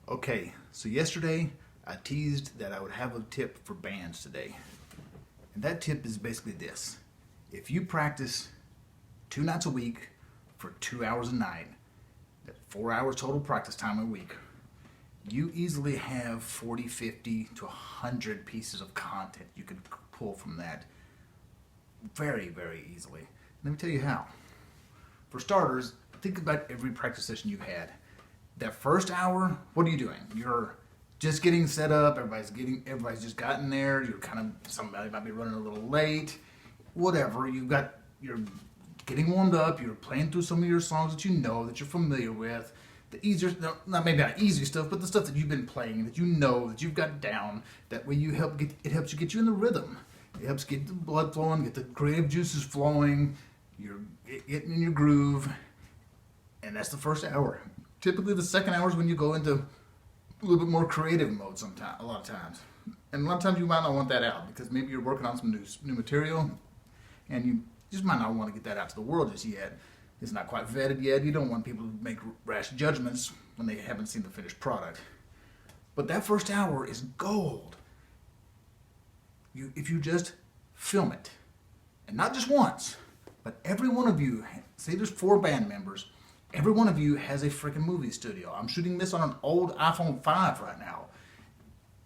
Okay, so yesterday I teased that I would have a tip for bands today. And that tip is basically this. If you practice 2 nights a week for 2 hours a night, that's 4 hours total practice time a week, you easily have 40, 50 to 100 pieces of content you can pull from that very, very easily. Let me tell you how. For starters, think about every practice session you had. That first hour, what are you doing? You're just getting set up. Everybody's just gotten there. Somebody might be running a little late. Whatever. You're getting warmed up. You're playing through some of your songs that you know, that you're familiar with. The easier, maybe not easy stuff, but the stuff that you've been playing, that you know, that you've got down. That way it helps you get you in the rhythm. It helps get the blood flowing, get the creative juices flowing. You're getting in your groove. And that's the first hour. Typically, the second hour is when you go into a little bit more creative mode. A lot of times, and a lot of times you might not want that out because maybe you're working on some new material, and you just might not want to get that out to the world just yet. It's not quite vetted yet. You don't want people to make rash judgments when they haven't seen the finished product. But that first hour is gold. If you just film it, and not just once, but every one of you. Say there's 4 band members. Every one of you has a freaking movie studio. I'm shooting this on an old iPhone 5 right now.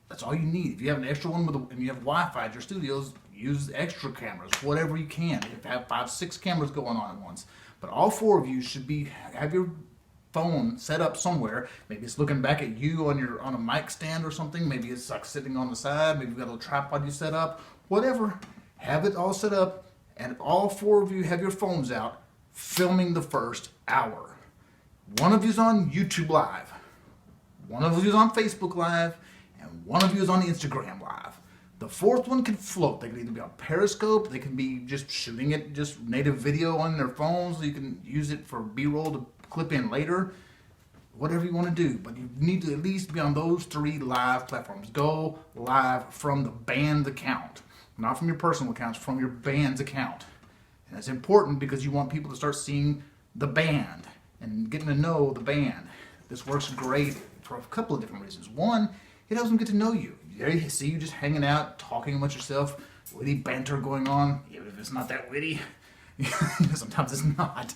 That's all you need. If you have an extra one and you have Wi-Fi at your studios, use extra cameras, whatever you can. If you have 5, 6 cameras going on at once. But all 4 of you should have your phone set up somewhere. Maybe it's looking back at you on a mic stand or something. Maybe it's like sitting on the side. Maybe you've got a little tripod you set up. Whatever. Have it all set up. And all 4 of you have your phones out filming the first hour. One of you is on YouTube Live, one of you is on Facebook Live, and one of you is on Instagram Live. The 4th one can float. They can either be on Periscope, they can be just shooting it, just native video on their phones, so you can use it for B-roll to clip in later. Whatever you want to do, but you need to at least be on those 3 live platforms. Go live from the band account, not from your personal accounts, from your band's account. And that's important because you want people to start seeing the band and getting to know the band. This works great for a couple of different reasons. One, it helps them get to know you. They see you just hanging out, talking about yourself, witty banter going on, even if it's not that witty. Sometimes it's not.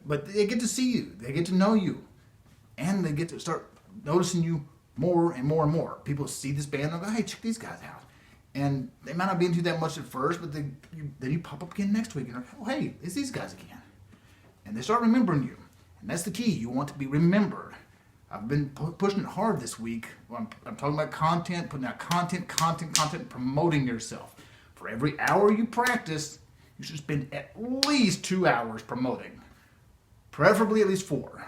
But they get to see you. They get to know you. And they get to start noticing you more and more and more. People see this band and go, hey, check these guys out. And they might not be into that much at first, but then you pop up again next week and they're like, oh, hey, it's these guys again. And they start remembering you. And that's the key. You want to be remembered. I've been pushing it hard this week. I'm talking about content, putting out content, promoting yourself. For every hour you practice, you should spend at least 2 hours promoting. Preferably at least 4.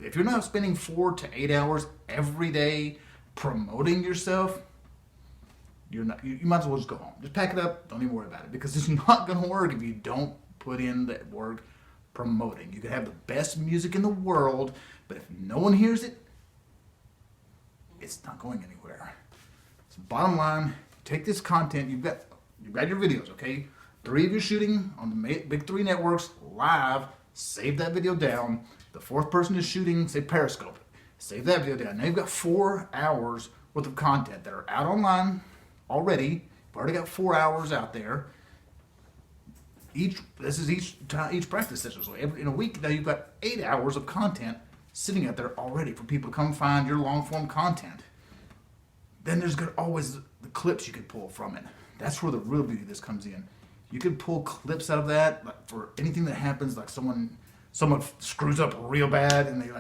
If you're not spending 4 to 8 hours every day promoting yourself, you might as well just go home. Just pack it up. Don't even worry about it because it's not going to work if you don't put in that work promoting. You can have the best music in the world, but if no one hears it, it's not going anywhere. So bottom line, take this content. You've got your videos, okay? 3 of you shooting on the big 3 networks live. Save that video down. The 4th person is shooting, say Periscope. Save that video down. Now you've got 4 hours worth of content that are out online already. You've already got 4 hours out there. Each practice session. So in a week now you've got 8 hours of content sitting out there already for people to come find your long form content. Then there's always the clips you could pull from it. That's where the real beauty of this comes in. You can pull clips out of that, like for anything that happens, like someone screws up real bad and they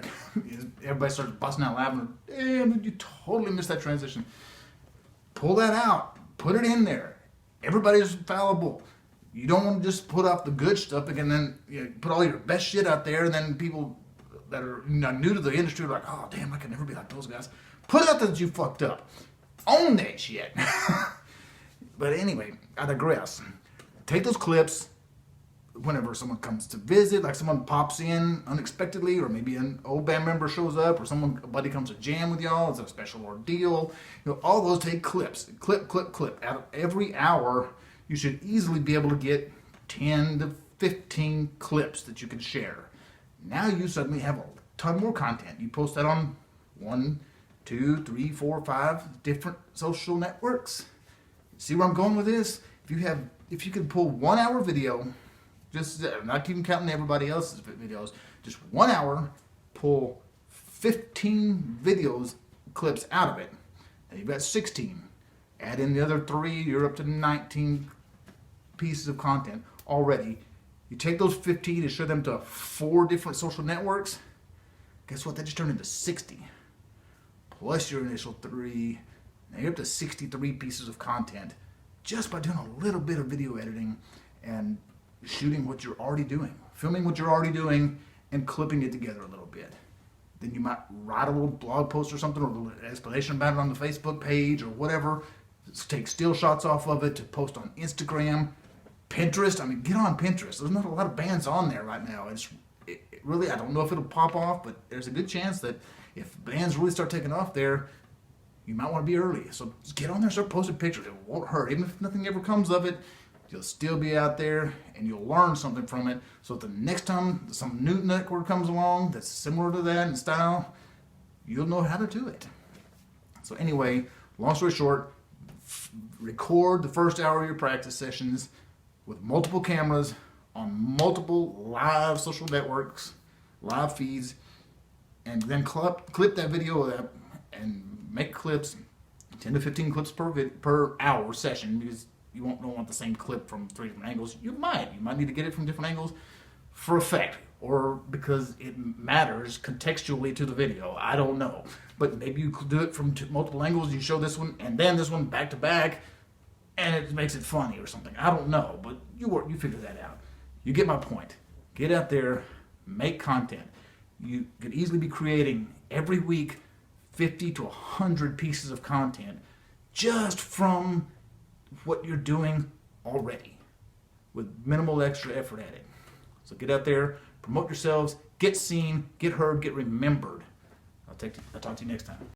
everybody starts busting out laughing. Damn, you totally missed that transition. Pull that out. Put it in there. Everybody's fallible. You don't want to just put off the good stuff and then put all your best shit out there, and then people that are new to the industry are like, oh, damn, I can never be like those guys. Put out that you fucked up. Own that shit. But anyway, I digress. Take those clips whenever someone comes to visit, like someone pops in unexpectedly, or maybe an old band member shows up, or a buddy comes to jam with y'all. It's a special ordeal. All those take clips. Clip. Out of every hour, you should easily be able to get 10 to 15 clips that you can share. Now you suddenly have a ton more content. You post that on 1, 2, 3, 4, 5 different social networks. See where I'm going with this? If you can pull 1 hour video, just not even counting everybody else's videos, just 1 hour, pull 15 videos clips out of it. Now you've got 16. Add in the other 3, you're up to 19 pieces of content already. You take those 15 and show them to 4 different social networks. Guess what? That just turned into 60. Plus your initial 3. Now you're up to 63 pieces of content just by doing a little bit of video editing and shooting what you're already doing, filming what you're already doing, and clipping it together a little bit. Then you might write a little blog post or something, or a little explanation about it on the Facebook page or whatever. Just take still shots off of it to post on Instagram, Pinterest. I mean, get on Pinterest. There's not a lot of bands on there right now. It really, I don't know if it'll pop off, but there's a good chance that if bands really start taking off there, you might want to be early. So just get on there, start posting pictures. It won't hurt. Even if nothing ever comes of it, you'll still be out there and you'll learn something from it. So the next time some new network comes along that's similar to that in style, you'll know how to do it. So anyway, long story short, record the first hour of your practice sessions with multiple cameras on multiple live social networks, live feeds, and then clip that video up and make clips, 10 to 15 clips per hour session, because you don't want the same clip from 3 different angles. You might need to get it from different angles for effect, or because it matters contextually to the video. I don't know, but maybe you could do it from multiple angles. You show this one and then this one back to back, and it makes it funny or something. I don't know, but you figure that out. You get my point. Get out there, make content. You could easily be creating every week 50 to 100 pieces of content just from what you're doing already with minimal extra effort at it. So get out there, promote yourselves, get seen, get heard, get remembered. I'll talk to you next time.